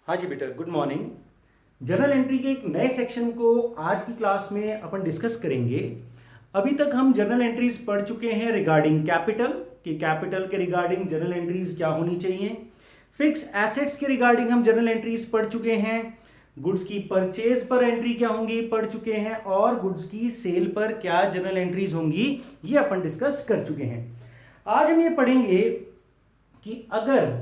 हाँ जी बेटा, good morning. Journal entry के एक नए सेक्शन को आज की क्लास में अपन डिस्कस करेंगे। अभी तक हम जर्नल एंट्रीज पढ़ चुके हैं रिगार्डिंग कैपिटल, कि कैपिटल के रिगार्डिंग जर्नल एंट्रीज क्या होनी चाहिए। फिक्स एसेट्स के रिगार्डिंग हम जर्नल एंट्रीज पढ़ चुके हैं। गुड्स की परचेज पर एंट्री क्या होंगी पढ़ चुके हैं, और गुड्स की सेल पर क्या जर्नल एंट्रीज होंगी ये अपन डिस्कस कर चुके हैं। आज हम ये पढ़ेंगे कि अगर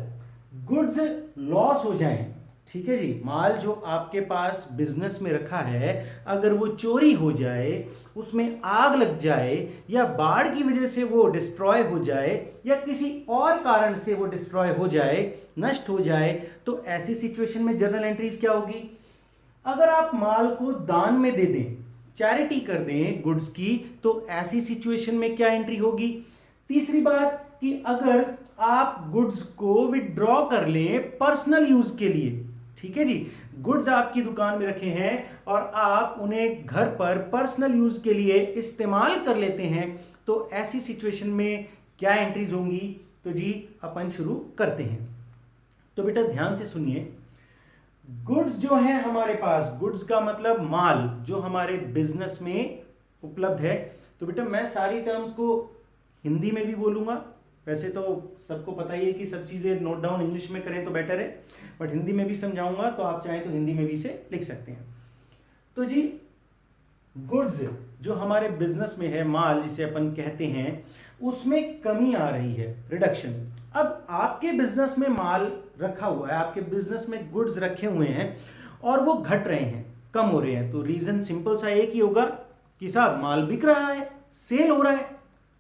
गुड्स लॉस हो जाएं, ठीक है जी, माल जो आपके पास बिजनेस में रखा है अगर वो चोरी हो जाए, उसमें आग लग जाए, या बाढ़ की वजह से वो डिस्ट्रॉय हो जाए, या किसी और कारण से वो डिस्ट्रॉय हो जाए, नष्ट हो जाए, तो ऐसी सिचुएशन में जर्नल एंट्रीज क्या होगी। अगर आप माल को दान में दे दें, चैरिटी कर दें गुड्स की, तो ऐसी सिचुएशन में क्या एंट्री होगी। तीसरी बात कि अगर आप गुड्स को विड्रॉ कर लें पर्सनल यूज के लिए, ठीक है जी, गुड्स आपकी दुकान में रखे हैं और आप उन्हें घर पर पर्सनल यूज के लिए इस्तेमाल कर लेते हैं, तो ऐसी सिचुएशन में क्या एंट्रीज होंगी। तो जी अपन शुरू करते हैं। तो बेटा ध्यान से सुनिए, गुड्स जो है हमारे पास, गुड्स का मतलब माल जो हमारे बिजनेस में उपलब्ध है। तो बेटा मैं सारी टर्म्स को हिंदी में भी बोलूंगा, वैसे तो सबको पता ही है कि सब चीज़ें नोट डाउन इंग्लिश में करें तो बेटर है, बट हिंदी में भी समझाऊंगा, तो आप चाहें तो हिंदी में भी इसे लिख सकते हैं। तो जी गुड्स जो हमारे बिजनेस में है, माल जिसे अपन कहते हैं, उसमें कमी आ रही है, रिडक्शन। अब आपके बिजनेस में माल रखा हुआ है, आपके बिजनेस में गुड्स रखे हुए हैं और वो घट रहे हैं, कम हो रहे हैं, तो रीजन सिंपल सा एक ही होगा कि साहब माल बिक रहा है, सेल हो रहा है,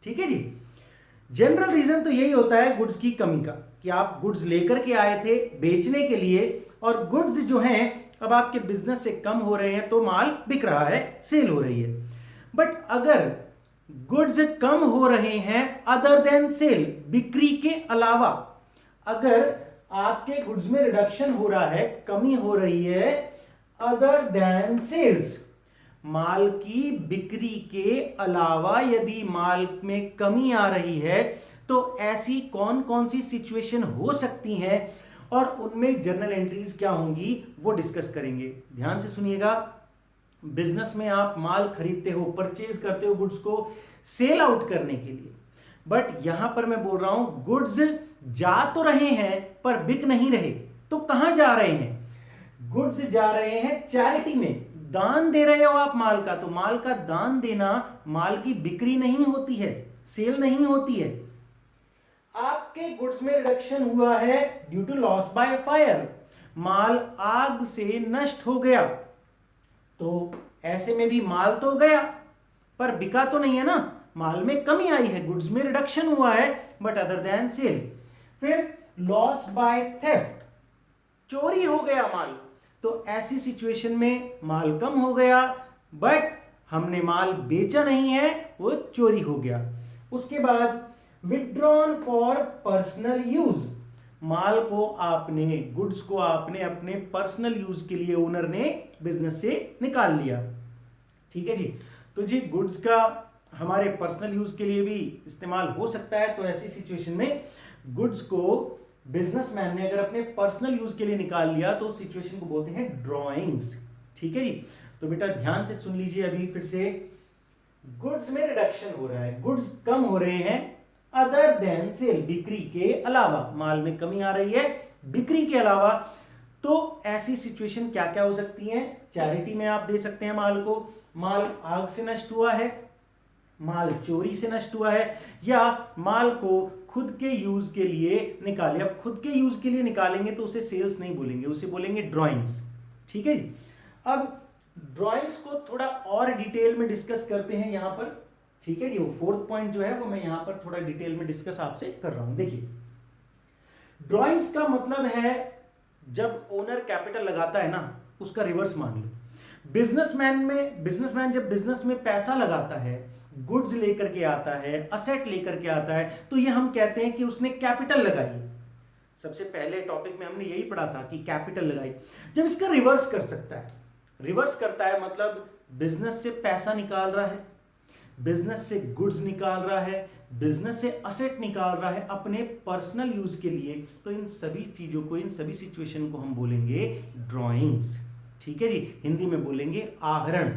ठीक है जी। जनरल रीजन तो यही होता है गुड्स की कमी का, कि आप गुड्स लेकर के आए थे बेचने के लिए और गुड्स जो हैं अब आपके बिजनेस से कम हो रहे हैं, तो माल बिक रहा है, सेल हो रही है। बट अगर गुड्स कम हो रहे हैं अदर देन सेल, बिक्री के अलावा, अगर आपके गुड्स में रिडक्शन हो रहा है, कमी हो रही है अदर देन सेल्स, माल की बिक्री के अलावा यदि माल में कमी आ रही है, तो ऐसी कौन कौन सी सिचुएशन हो सकती हैं और उनमें जर्नल एंट्रीज क्या होंगी वो डिस्कस करेंगे। ध्यान से सुनिएगा, बिजनेस में आप माल खरीदते हो, परचेज करते हो गुड्स को सेल आउट करने के लिए, बट यहां पर मैं बोल रहा हूं गुड्स जा तो रहे हैं पर बिक नहीं रहे, तो कहां जा रहे हैं। गुड्स जा रहे हैं चैरिटी में, दान दे रहे हो आप माल का, तो माल का दान देना माल की बिक्री नहीं होती है, सेल नहीं होती है। आपके गुड्स में रिडक्शन हुआ है due to loss by fire, माल आग से नष्ट हो गया, तो ऐसे में भी माल तो गया पर बिका तो नहीं है ना, माल में कमी आई है, गुड्स में रिडक्शन हुआ है बट अदर देन सेल। फिर लॉस बाय थेफ्ट, चोरी हो गया माल, तो ऐसी सिचुएशन में माल कम हो गया बट हमने माल बेचा नहीं है, वो चोरी हो गया। उसके बाद विड्रॉन फॉर पर्सनल यूज, माल को आपने, गुड्स को आपने अपने पर्सनल यूज के लिए ओनर ने बिजनेस से निकाल लिया, ठीक है जी। तो जी गुड्स का हमारे पर्सनल यूज के लिए भी इस्तेमाल हो सकता है, तो ऐसी सिचुएशन में गुड्स को बिजनेसमैन ने अगर अपने पर्सनल यूज के लिए निकाल लिया, तो उस सिचुएशन को बोलते हैं ड्रॉइंग्स, ठीक है जी। तो बेटा ध्यान से सुन लीजिए अभी फिर से, गुड्स में रिडक्शन हो रहा है, गुड्स कम हो रहे हैं अदर देन सेल, बिक्री के अलावा, माल में कमी आ रही है बिक्री के अलावा, तो ऐसी सिचुएशन क्या क्या हो सकती है। चैरिटी में आप दे सकते हैं माल को, माल आग से नष्ट हुआ है, माल चोरी से नष्ट हुआ है, या माल को खुद के यूज के लिए निकाले। अब खुद के यूज के लिए निकालेंगे तो उसे सेल्स नहीं बोलेंगे, उसे बोलेंगे ड्राइंग्स, ठीक है जी। अब ड्राइंग्स को थोड़ा और डिटेल में डिस्कस करते हैं यहां पर, ठीक है जी। वो फोर्थ पॉइंट जो है वो मैं यहां पर थोड़ा डिटेल में डिस्कस आपसे कर रहा हूं। देखिए ड्राइंग्स का मतलब है जब ओनर कैपिटल लगाता है ना, उसका रिवर्स मान लो। बिजनेसमैन जब बिजनेस में पैसा लगाता है, गुड्स लेकर के आता है, असेट लेकर के आता है, तो ये हम कहते हैं कि उसने कैपिटल लगाई है। सबसे पहले टॉपिक में हमने यही पढ़ा था कि कैपिटल लगाई। जब इसका रिवर्स कर सकता है, रिवर्स करता है मतलब बिजनेस से पैसा निकाल रहा है, बिजनेस से गुड्स निकाल रहा है, बिजनेस से असेट निकाल रहा है अपने पर्सनल यूज के लिए, तो इन सभी चीजों को, इन सभी सिचुएशन को हम बोलेंगे ड्राइंग्स। ठीक है जी, हिंदी में बोलेंगे आहरण।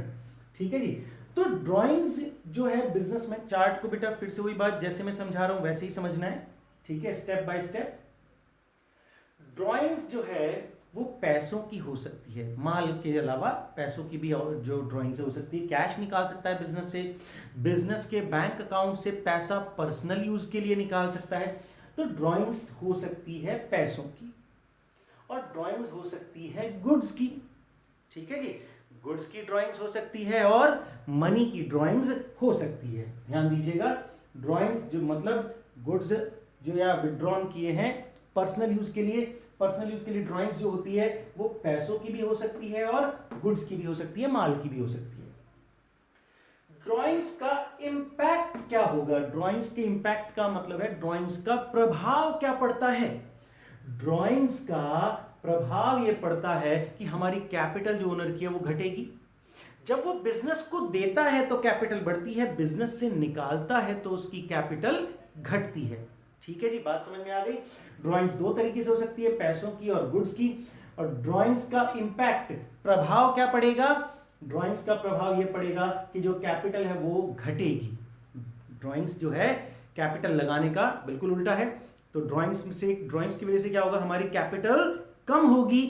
ठीक है जी, तो ड्राइंग्स जो है बिजनेस में, चार्ट को बेटा फिर से वही बात जैसे मैं समझा रहा हूं वैसे ही समझना है। ठीक है, स्टेप बाय स्टेप। ड्राइंग्स जो है वो पैसों की हो सकती है, माल के अलावा पैसों की भी और जो ड्राइंग्स हो सकती है। कैश निकाल सकता है बिजनेस से, बिजनेस के बैंक अकाउंट से पैसा पर्सनल यूज के लिए निकाल सकता है। तो ड्राइंग्स हो सकती है पैसों की, और ड्राइंग्स हो सकती है गुड्स की। ठीक है जी, गुड्स की ड्राइंग्स हो सकती है और मनी की ड्राइंग्स हो सकती है। ध्यान दीजिएगा, ड्राइंग्स जो मतलब गुड्स जो या विड्रॉन किए हैं पर्सनल यूज के लिए, पर्सनल यूज के लिए ड्राइंग्स जो होती है वो पैसों की भी हो सकती है और गुड्स की भी हो सकती है, माल की भी हो सकती है। ड्राइंग्स का इंपैक्ट क्या होगा? ड्राइंग्स के इंपैक्ट का मतलब है ड्राइंग्स का प्रभाव क्या पड़ता है। ड्राइंग्स का प्रभाव यह पड़ता है कि हमारी कैपिटल जो ओनर की है वो घटेगी। जब वो बिजनेस को देता है तो कैपिटल बढ़ती है, बिजनेस से निकालता है तो उसकी कैपिटल घटती है। ठीक है जी, बात समझ में आ गई। ड्राइंग्स दो तरीके से हो सकती है, पैसों की और गुड्स की। और ड्राइंग्स का इंपैक्ट, प्रभाव क्या पड़ेगा? ड्राइंग्स का प्रभाव यह पड़ेगा कि जो कैपिटल है वो घटेगी। ड्राइंग्स जो है कैपिटल लगाने का बिल्कुल उल्टा है। तो ड्राइंग्स की वजह से क्या होगा? हमारी कैपिटल कम होगी,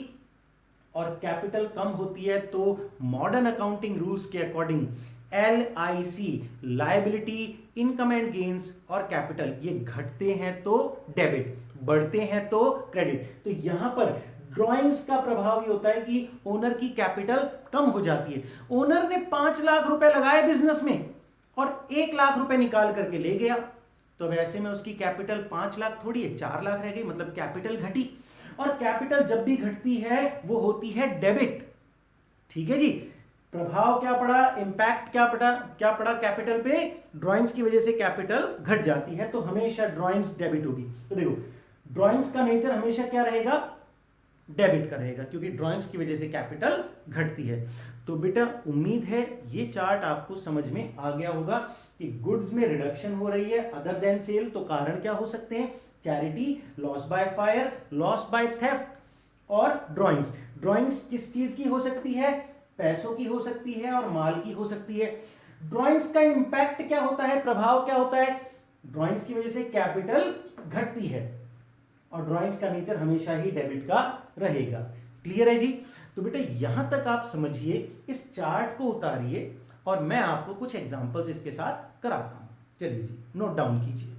और कैपिटल कम होती है तो मॉडर्न अकाउंटिंग रूल्स के according LIC, liability, income and gains और कैपिटल, ये घटते हैं तो डेबिट, बढ़ते हैं तो क्रेडिट। तो यहां पर ड्राइंग्स का प्रभाव ये होता है कि ओनर की कैपिटल कम हो जाती है। ओनर ने 5 लाख रुपए लगाए बिजनेस में और 1 लाख रुपए निकाल करके ले गया, तो वैसे में उसकी कैपिटल 5 लाख थोड़ी है, 4 लाख रह गई, मतलब कैपिटल घटी। और कैपिटल जब भी घटती है वो होती है डेबिट। ठीक है जी, प्रभाव क्या पड़ा, इंपैक्ट क्या पड़ा कैपिटल पे? ड्राइंग्स की वजह से कैपिटल घट जाती है, तो हमेशा ड्राइंग्स डेबिट होगी। तो देखो, ड्राइंग्स का नेचर हमेशा क्या रहेगा? डेबिट का रहेगा, क्योंकि ड्राइंग्स की वजह से कैपिटल घटती है। तो बेटा उम्मीद है ये चार्ट आपको समझ में आ गया होगा कि गुड्स में रिडक्शन हो रही है अदर देन सेल, तो कारण क्या हो सकते हैं? Charity, loss by fire, loss by theft और ड्राइंग्स। ड्राइंग्स किस चीज की हो सकती है? पैसों की हो सकती है और माल की हो सकती है। ड्राइंग्स का इंपैक्ट क्या होता है, प्रभाव क्या होता है? ड्राइंग्स की वजह से कैपिटल घटती है, और ड्राइंग्स का नेचर हमेशा ही डेबिट का रहेगा। क्लियर है जी? तो बेटा यहां तक आप समझिए, इस चार्ट को उतारिए और मैं आपको कुछ एग्जांपल्स इसके साथ कराता हूं। चलिए जी, नोट डाउन कीजिए।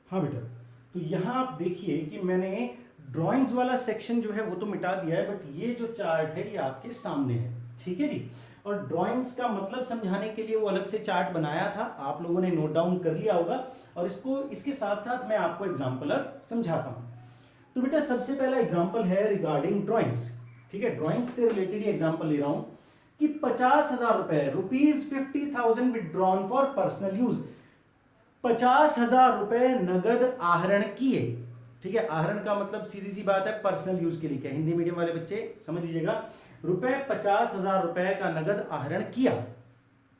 हाँ बेटा, तो यहां आप देखिए कि मैंने ड्राइंग्स वाला सेक्शन जो है वो तो मिटा दिया है, बट ये जो चार्ट है ये आपके सामने है। ठीक है जी, और ड्राइंग्स का मतलब समझाने के लिए वो अलग से चार्ट बनाया था, आप लोगों ने नोट डाउन कर लिया होगा, और इसको इसके साथ साथ मैं आपको एग्जाम्पल समझाता हूं। तो बेटा सबसे पहला एग्जाम्पल है रिगार्डिंग ड्राइंग्स। ठीक है, ड्राइंग्स से रिलेटेड ही एग्जाम्पल ले रहा हूं कि 50,000 रुपए, ₹50,000 विड्रॉन फॉर पर्सनल यूज, 50,000 रुपए नगद आहरण किए। ठीक है, आहरण का मतलब सीधी सी बात है पर्सनल यूज के लिए क्या, हिंदी मीडियम वाले बच्चे समझ लीजिएगा। ₹50,000 रुपए का नगद आहरण किया,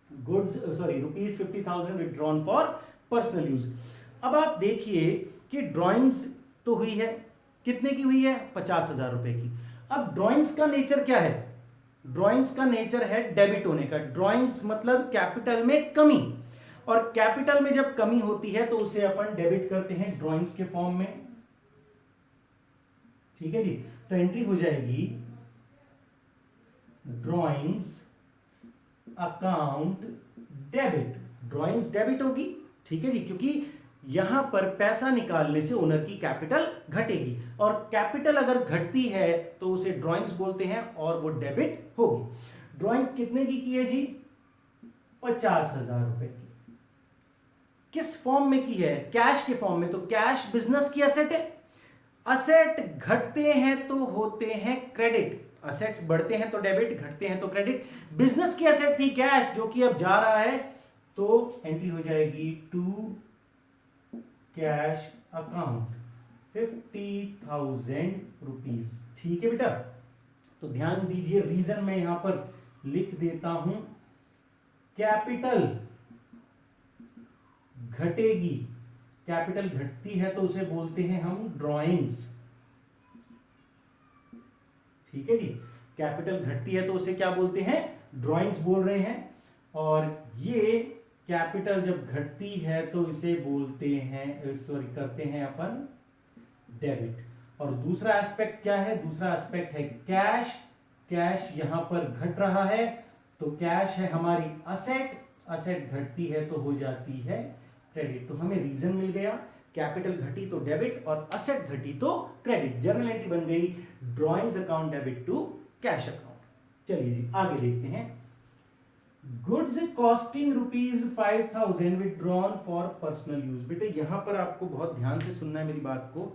goods ₹50,000 withdrawn for personal use. अब आप देखिए कि ड्राइंग्स तो हुई है, कितने की हुई है? 50,000 रुपए की। अब ड्राइंग्स का नेचर क्या है? ड्राइंग्स का नेचर है डेबिट होने का। ड्राइंग्स मतलब कैपिटल में कमी, और कैपिटल में जब कमी होती है तो उसे अपन डेबिट करते हैं ड्राइंग्स के फॉर्म में। ठीक है जी, तो एंट्री हो जाएगी drawings account debit, drawings debit होगी। ठीक है जी, क्योंकि यहां पर पैसा निकालने से ओनर की कैपिटल घटेगी, और कैपिटल अगर घटती है तो उसे ड्राइंग्स बोलते हैं और वो डेबिट होगी। ड्राइंग कितने की है जी? 50,000 रुपए की। किस फॉर्म में की है? कैश के फॉर्म में। तो कैश बिजनेस की असेट है, असेट घटते हैं तो होते हैं क्रेडिट, असेट्स बढ़ते हैं तो डेबिट, घटते हैं तो क्रेडिट। बिजनेस की असेट थी कैश, जो कि अब जा रहा है, तो एंट्री हो जाएगी टू कैश अकाउंट 50,000 रुपीज। ठीक है बेटा, तो ध्यान दीजिए, रीजन मैं यहां पर लिख देता हूं। कैपिटल घटेगी, कैपिटल घटती है तो उसे बोलते हैं हम ड्रॉइंग्स। ठीक है जी, कैपिटल घटती है तो उसे क्या बोलते हैं, ड्रॉइंग्स बोल रहे हैं। और ये कैपिटल जब घटती है तो इसे बोलते हैं, सॉरी करते हैं अपन डेबिट। और दूसरा एस्पेक्ट क्या है, दूसरा एस्पेक्ट है कैश। कैश यहां पर घट रहा है तो कैश है हमारी असेट, असेट घटती है तो हो जाती है क्रेडिट। तो हमें रीजन मिल गया, कैपिटल घटी तो डेबिट और असेट घटी तो क्रेडिट। जर्नल एंट्री बन गई drawings account debit to cash account. चलिए जी आगे देखते हैं। Goods costing ₹5,000 withdrawn for personal use. बेटे यहां पर आपको बहुत ध्यान से सुनना है मेरी बात को।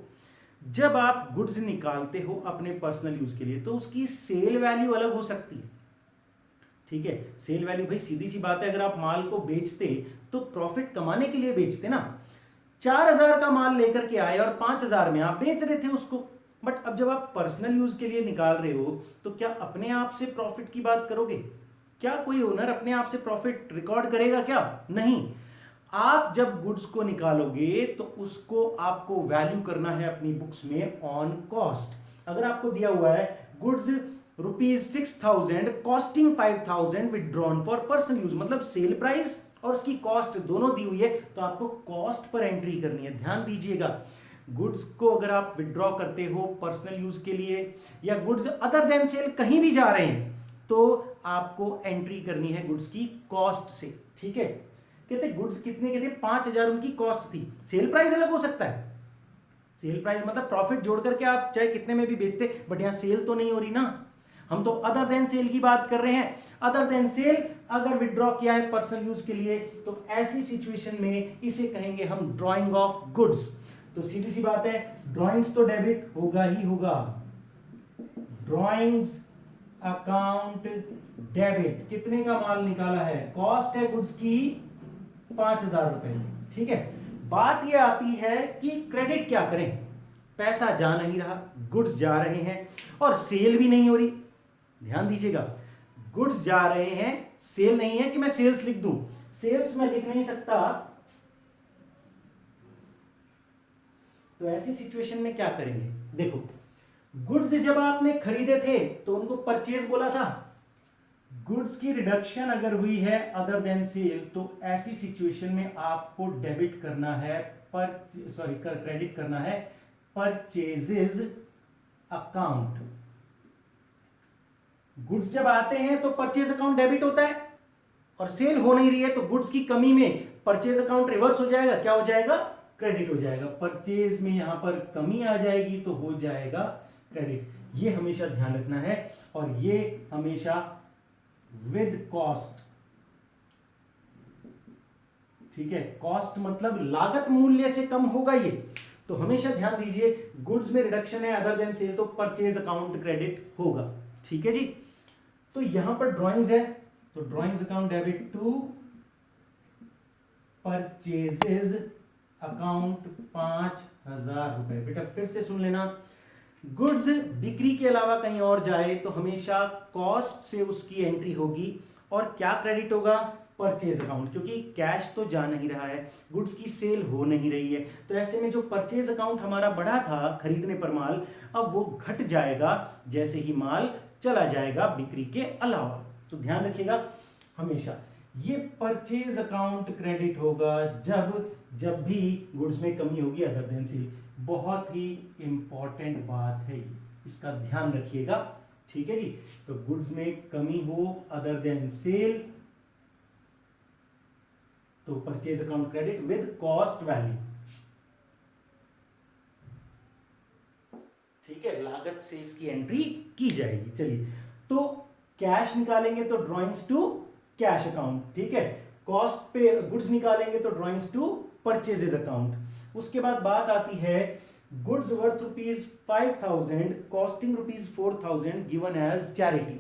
जब आप गुड्स निकालते हो अपने पर्सनल यूज के लिए तो उसकी सेल वैल्यू अलग हो सकती है। ठीक है, सेल वैल्यू भाई सीधी सी बात है, अगर आप माल को बेचते तो प्रॉफिट कमाने के लिए बेचते ना। 4,000 का माल लेकर के आए और 5,000 में आप बेच रहे थे उसको। बट अब जब आप पर्सनल यूज के लिए निकाल रहे हो तो क्या अपने आप से प्रॉफिट की बात करोगे? क्या कोई ओनर अपने आप से प्रॉफिट रिकॉर्ड करेगा? क्या नहीं। आप जब गुड्स को निकालोगे तो उसको आपको वैल्यू करना है अपनी बुक्स में ऑन कॉस्ट। अगर आपको दिया हुआ है goods ₹6,000 costing 5,000 withdrawn for personal use, मतलब सेल प्राइस और उसकी कॉस्ट दोनों दी हुई है, तो आपको कॉस्ट पर एंट्री करनी है। ध्यान दीजिएगा, गुड्स को अगर आप विड्रॉ करते हो पर्सनल यूज के लिए या गुड्स अदर देन सेल कहीं भी जा रहे हैं तो आपको एंट्री करनी है गुड्स की कॉस्ट से। ठीक है, कहते गुड्स कितने के थे, 5,000 उनकी कॉस्ट थी। सेल प्राइस अलग हो सकता है, सेल प्राइस मतलब प्रॉफिट जोड़ करके आप चाहे कितने में भी बेचते, बट यहां सेल तो नहीं हो रही ना, हम तो अदर देन सेल की बात कर रहे हैं। अदर देन सेल अगर विड्रॉ किया है पर्सनल यूज के लिए तो ऐसी सिचुएशन में इसे कहेंगे हम ड्रॉइंग ऑफ गुड्स। तो सीधी सी बात है, ड्रॉइंग्स तो डेबिट होगा ही होगा। ड्रॉइंग्स अकाउंट डेबिट, कितने का माल निकाला है, कॉस्ट है गुड्स की 5,000 रुपए। ठीक है, बात यह आती है कि क्रेडिट क्या करें, पैसा जा नहीं रहा, गुड्स जा रहे हैं और सेल भी नहीं हो रही। ध्यान दीजिएगा, गुड्स जा रहे हैं, सेल नहीं है कि मैं सेल्स लिख दूं, सेल्स मैं लिख नहीं सकता। तो ऐसी सिचुएशन में क्या करेंगे, देखो गुड्स जब आपने खरीदे थे तो उनको परचेज बोला था। गुड्स की रिडक्शन अगर हुई है अदर देन सेल तो ऐसी सिचुएशन में आपको डेबिट करना है क्रेडिट करना है परचेजेज अकाउंट। गुड्स जब आते हैं तो परचेज अकाउंट डेबिट होता है और सेल हो नहीं रही है तो गुड्स की कमी में परचेज अकाउंट रिवर्स हो जाएगा, क्या हो जाएगा, क्रेडिट हो जाएगा। परचेज में यहां पर कमी आ जाएगी तो हो जाएगा क्रेडिट। ये हमेशा ध्यान रखना है और ये हमेशा विद कॉस्ट। ठीक है, कॉस्ट मतलब लागत मूल्य से कम होगा ये, तो हमेशा ध्यान दीजिए गुड्स में रिडक्शन है अदर देन सेल तो परचेज अकाउंट क्रेडिट होगा। ठीक है जी, तो यहां पर ड्राइंग्स है तो drawings account debit to purchases account 5,000 रुपए। बेटा फिर से सुन लेना, गुड्स बिक्री के अलावा कहीं और जाए तो हमेशा कॉस्ट से उसकी एंट्री होगी और क्या क्रेडिट होगा, परचेज अकाउंट, क्योंकि कैश तो जा नहीं रहा है, गुड्स की सेल हो नहीं रही है। तो ऐसे में जो परचेज अकाउंट हमारा बढ़ा था खरीदने पर माल, अब वो घट जाएगा जैसे ही माल चला जाएगा बिक्री के अलावा। तो ध्यान रखिएगा हमेशा ये परचेज अकाउंट क्रेडिट होगा जब भी गुड्स में कमी होगी अदर देन सेल। बहुत ही इंपॉर्टेंट बात है, इसका ध्यान रखिएगा। ठीक है जी, तो गुड्स में कमी हो अदर देन सेल तो purchase account credit with cost value. ठीक है, लागत से इसकी एंट्री की जाएगी। चलिए, तो कैश निकालेंगे तो ड्रॉइंग्स टू कैश अकाउंट। ठीक है, कॉस्ट पे गुड्स निकालेंगे तो ड्रॉइंग्स टू परचेजेज अकाउंट। उसके बाद बात आती है goods worth ₹5,000 costing ₹4,000 given as charity.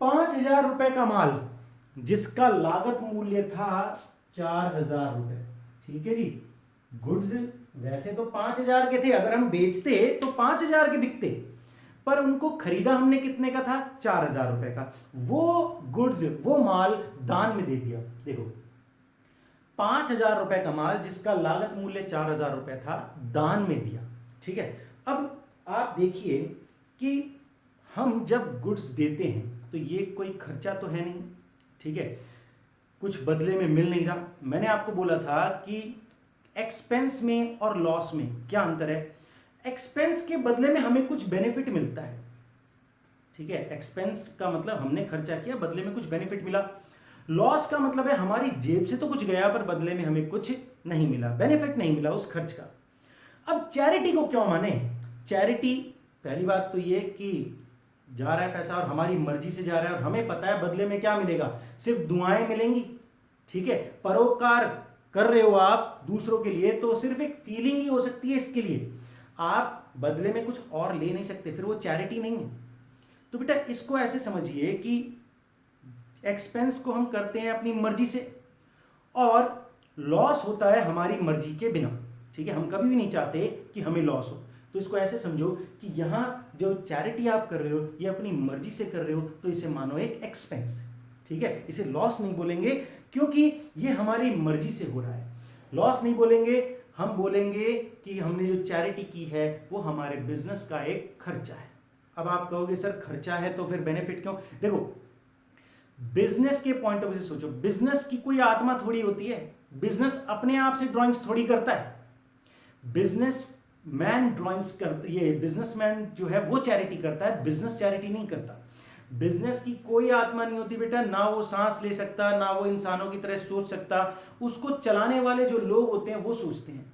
5,000 रुपए का माल जिसका लागत मूल्य था 4,000 रुपए। ठीक है जी, गुड्स वैसे तो 5,000 के थे, अगर हम बेचते तो 5,000 के बिकते, पर उनको खरीदा हमने कितने का था, 4,000 रुपए का। वो गुड्स वो माल दान में दे दिया। देखो 5,000 रुपए का माल जिसका लागत मूल्य 4,000 रुपए था, दान में दिया। ठीक है, अब आप देखिए कि हम जब गुड्स देते हैं तो ये कोई खर्चा तो है नहीं, ठीक है, कुछ बदले में मिल नहीं रहा। मैंने आपको बोला था कि एक्सपेंस में और लॉस में क्या अंतर है। एक्सपेंस के बदले में हमें कुछ बेनिफिट मिलता है, ठीक है, एक्सपेंस का मतलब हमने खर्चा किया, बदले में कुछ बेनिफिट मिला। लॉस का मतलब है हमारी जेब से तो कुछ गया पर बदले में हमें कुछ नहीं मिला, बेनिफिट नहीं मिला उस खर्च का। अब चैरिटी को क्यों माने? चैरिटी, पहली बात तो ये कि जा रहा है पैसा और हमारी मर्जी से जा रहा है और हमें पता है बदले में क्या मिलेगा, सिर्फ दुआएं मिलेंगी, ठीक है। परोपकार कर रहे हो आप दूसरों के लिए तो सिर्फ एक फीलिंग ही हो सकती है, इसके लिए आप बदले में कुछ और ले नहीं सकते, फिर वो चैरिटी नहीं है। तो बेटा इसको ऐसे समझिए कि एक्सपेंस को हम करते हैं अपनी मर्जी से और लॉस होता है हमारी मर्जी के बिना, ठीक है, हम कभी भी नहीं चाहते कि हमें लॉस हो। तो इसको ऐसे समझो कि यहां जो चैरिटी आप कर रहे हो ये अपनी मर्जी से कर रहे हो, तो इसे मानो एक एक्सपेंस, ठीक है, इसे लॉस नहीं बोलेंगे क्योंकि ये हमारी मर्जी से हो रहा है। लॉस नहीं बोलेंगे, हम बोलेंगे कि हमने जो चैरिटी की है वो हमारे बिजनेस का एक खर्चा है। अब आप कहोगे सर खर्चा है तो फिर बेनिफिट क्यों? देखो बिजनेस के पॉइंट ऑफ व्यू से सोचो, बिजनेस की कोई आत्मा थोड़ी होती है, बिजनेस अपने आप से ड्राइंग्स थोड़ी करता है। बिजनेस मैन ड्राइंग्स करते, ये बिजनेसमैन जो है वो चैरिटी करता है, बिजनेस चैरिटी नहीं करता। बिजनेस की कोई आत्मा नहीं होती बेटा, ना वो सांस ले सकता, ना वो इंसानों की तरह सोच सकता, उसको चलाने वाले जो लोग होते हैं वो सोचते हैं।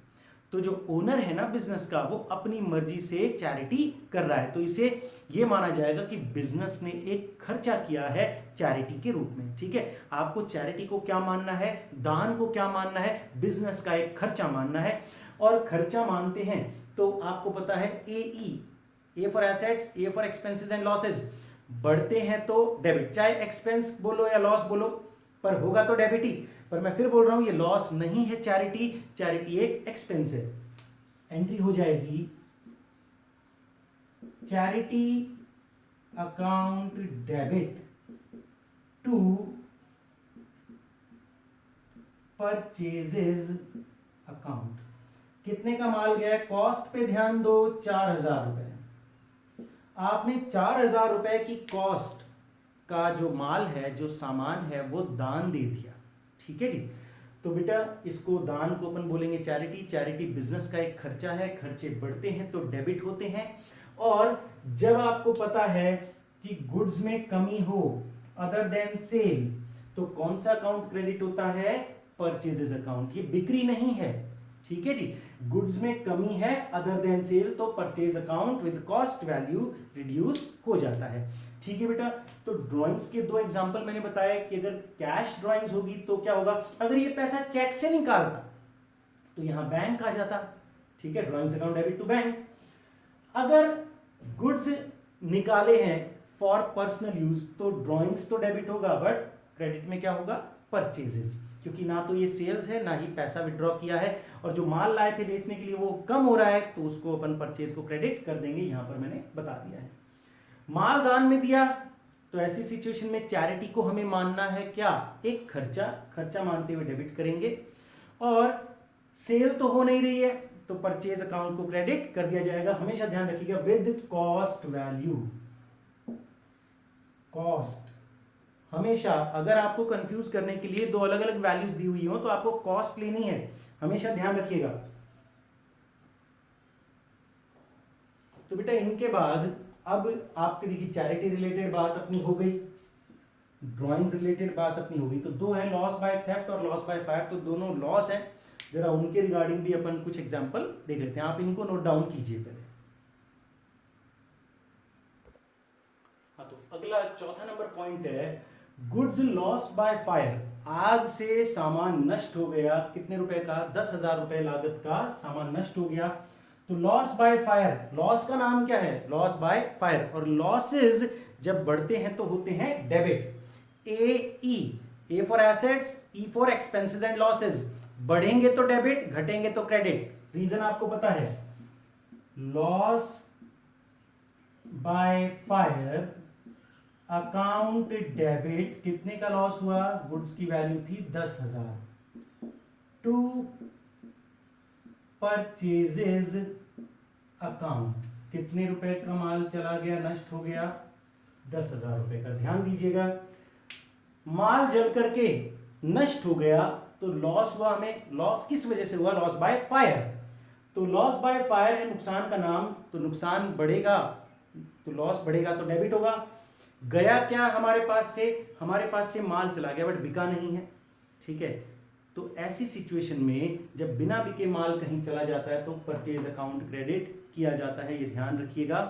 तो जो ओनर है ना बिजनेस का, वो अपनी मर्जी से चैरिटी कर रहा है, तो इसे ये माना जाएगा कि बिजनेस ने एक खर्चा किया है चैरिटी के रूप में, ठीक है। आपको चैरिटी को क्या मानना है, दान को क्या मानना है, बिजनेस का एक खर्चा मानना है। और खर्चा मानते हैं तो आपको पता है A for assets, A for expenses and losses, बढ़ते हैं तो डेबिट, चाहे एक्सपेंस बोलो या लॉस बोलो, पर होगा तो डेबिट ही। पर मैं फिर बोल रहा हूं ये लॉस नहीं है चैरिटी, चैरिटी एक एक्सपेंस है। एंट्री हो जाएगी charity account debit to purchases account. कितने का माल गया है, कॉस्ट पे ध्यान दो, 4,000 रुपए। आपने 4,000 रुपए की कॉस्ट का जो माल है, जो सामान है, वो दान दे दिया, ठीक है जी। तो बेटा इसको दान को अपन बोलेंगे चैरिटी। चैरिटी बिजनेस का एक खर्चा है, खर्चे बढ़ते हैं तो डेबिट होते हैं। और जब आपको पता है कि गुड्स में कमी हो अदर देन सेल, तो कौन सा अकाउंट क्रेडिट होता है, परचेजेस अकाउंट। ये बिक्री नहीं है, ठीक है जी, गुड्स में कमी है अदर देन सेल, तो purchase account with cost value reduce हो जाता है, ठीक है बेटा। तो ड्राइंग्स के दो एग्जांपल मैंने बताया कि अगर कैश ड्राइंग्स होगी तो क्या होगा, अगर ये पैसा चेक से निकालता तो यहां बैंक आ जाता, ठीक है, drawings account debit to bank. अगर गुड्स निकाले हैं फॉर पर्सनल यूज तो ड्राइंग्स तो डेबिट होगा, बट क्रेडिट में क्या होगा, परचेजेस, क्योंकि ना तो ये सेल्स है ना ही पैसा विड्रॉ किया है, और जो माल लाए थे बेचने के लिए वो कम हो रहा है तो उसको अपन परचेज को क्रेडिट कर देंगे, यहां पर मैंने बता दिया है। माल दान में दिया तो ऐसी सिचुएशन में चैरिटी को हमें मानना है क्या, एक खर्चा, खर्चा मानते हुए डेबिट करेंगे। और सेल तो हो नहीं रही है तो परचेज अकाउंट को क्रेडिट कर दिया जाएगा। हमेशा ध्यान रखिएगा विद कॉस्ट वैल्यू, कॉस्ट हमेशा, अगर आपको कंफ्यूज करने के लिए दो अलग अलग वैल्यूज दी हुई हो तो आपको कॉस्ट लेनी है, हमेशा ध्यान रखिएगा। तो बेटा इनके बाद अब आपके देखिए चैरिटी रिलेटेड बात अपनी हो गई, ड्राइंग्स रिलेटेड बात अपनी हो गई, तो दो है लॉस बाय थेफ्ट और लॉस बाय फायर, तो दोनों लॉस है, जरा उनके रिगार्डिंग भी अपन कुछ एग्जांपल देख लेते हैं, आप इनको नोट डाउन कीजिए पहले। हाँ, तो अगला चौथा नंबर पॉइंट है गुड्स लॉस्ट बाय फायर। आग से सामान नष्ट हो गया, कितने रुपए का, 10,000 रुपए लागत का सामान नष्ट हो गया, तो लॉस बाय फायर, लॉस का नाम क्या है, लॉस बाय फायर। और लॉसेस जब बढ़ते हैं तो होते हैं debit, A for assets, E for expenses and losses, बढ़ेंगे तो डेबिट, घटेंगे तो क्रेडिट। रीजन आपको पता है, loss by fire account debit, कितने का लॉस हुआ, गुड्स की वैल्यू थी 10,000, टू परचेजेज अकाउंट। कितने रुपए का माल चला गया, नष्ट हो गया? 10,000 रुपए का। ध्यान दीजिएगा, माल जल करके नष्ट हो गया तो लॉस हुआ हमें। लॉस किस वजह से हुआ? Loss by fire. तो लॉस बाय फायर है नुकसान का नाम, तो नुकसान बढ़ेगा तो लॉस बढ़ेगा तो डेबिट होगा। गया क्या हमारे पास से? हमारे पास से माल चला गया बट बिका नहीं है, ठीक है। तो ऐसी सिचुएशन में जब बिना बिके माल कहीं चला जाता है तो परचेज अकाउंट क्रेडिट किया जाता है, ये ध्यान रखिएगा।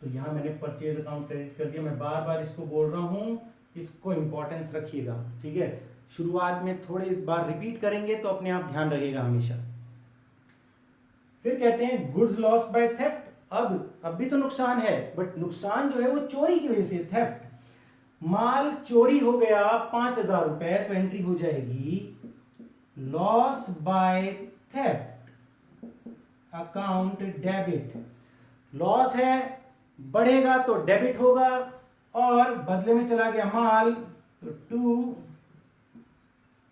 तो यहां मैंने परचेज अकाउंट क्रेडिट कर दिया। मैं बार बार इसको बोल रहा हूं, इसको इंपॉर्टेंस रखिएगा, ठीक है। शुरुआत में थोड़ी बार रिपीट करेंगे तो अपने आप ध्यान रहेगा हमेशा। फिर कहते हैं गुड्स लॉस्ट बाय थेफ्ट। अब भी तो नुकसान है बट नुकसान जो है वो चोरी की वजह से, थेफ्ट। माल चोरी हो गया 5,000 रुपए, तो एंट्री हो जाएगी loss by theft account debit. Loss है, बढ़ेगा तो डेबिट होगा, और बदले में चला गया माल तो टू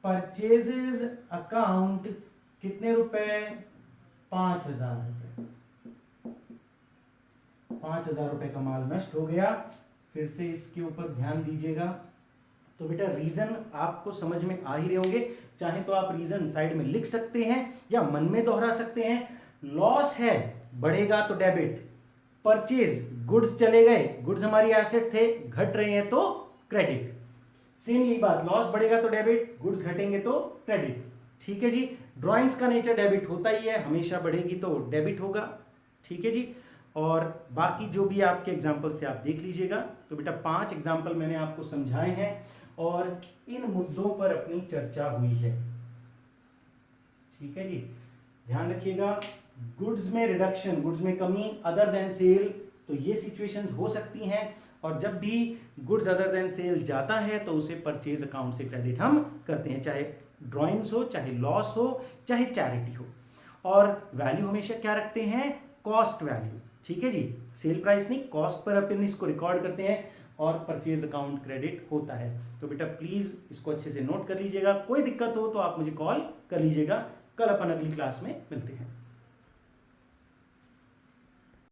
परचेजेज अकाउंट कितने रुपए? 5,000 रुपए। 5,000 रुपए का माल नष्ट हो गया। फिर से इसके ऊपर ध्यान दीजिएगा। तो बेटा रीजन आपको समझ में आ ही रहे होंगे, चाहे तो आप रीजन साइड में लिख सकते हैं या मन में दोहरा सकते हैं। लॉस है, बढ़ेगा तो डेबिट। परचेज, गुड्स चले गए, गुड्स हमारी एसेट थे, घट रहे हैं तो क्रेडिट। सेम यही बात, लॉस बढ़ेगा तो डेबिट, गुड्स घटेंगे तो क्रेडिट, ठीक है जी। ड्राइंग्स का नेचर डेबिट होता ही है, हमेशा बढ़ेगी तो डेबिट होगा, ठीक है जी। और बाकी जो भी आपके एग्जाम्पल्स थे आप देख लीजिएगा। तो बेटा 5 एग्जाम्पल मैंने आपको समझाए हैं और इन मुद्दों पर अपनी चर्चा हुई है, ठीक है जी। ध्यान रखिएगा, गुड्स में रिडक्शन, गुड्स में कमी, अदर देन सेल, तो ये सिचुएशंस हो सकती हैं। और जब भी गुड्स अदर देन सेल जाता है तो उसे परचेज अकाउंट से क्रेडिट हम करते हैं, चाहे ड्राइंग्स हो, चाहे लॉस हो, चाहे चैरिटी हो। और वैल्यू हमेशा क्या रखते हैं? कॉस्ट वैल्यू, ठीक है जी। सेल प्राइस नहीं, कॉस्ट पर अपन इसको रिकॉर्ड करते हैं और परचेज अकाउंट क्रेडिट होता है। तो बेटा प्लीज इसको अच्छे से नोट कर लीजिएगा। कोई दिक्कत हो तो आप मुझे कॉल कर लीजिएगा। कल अपन अगली क्लास में मिलते हैं।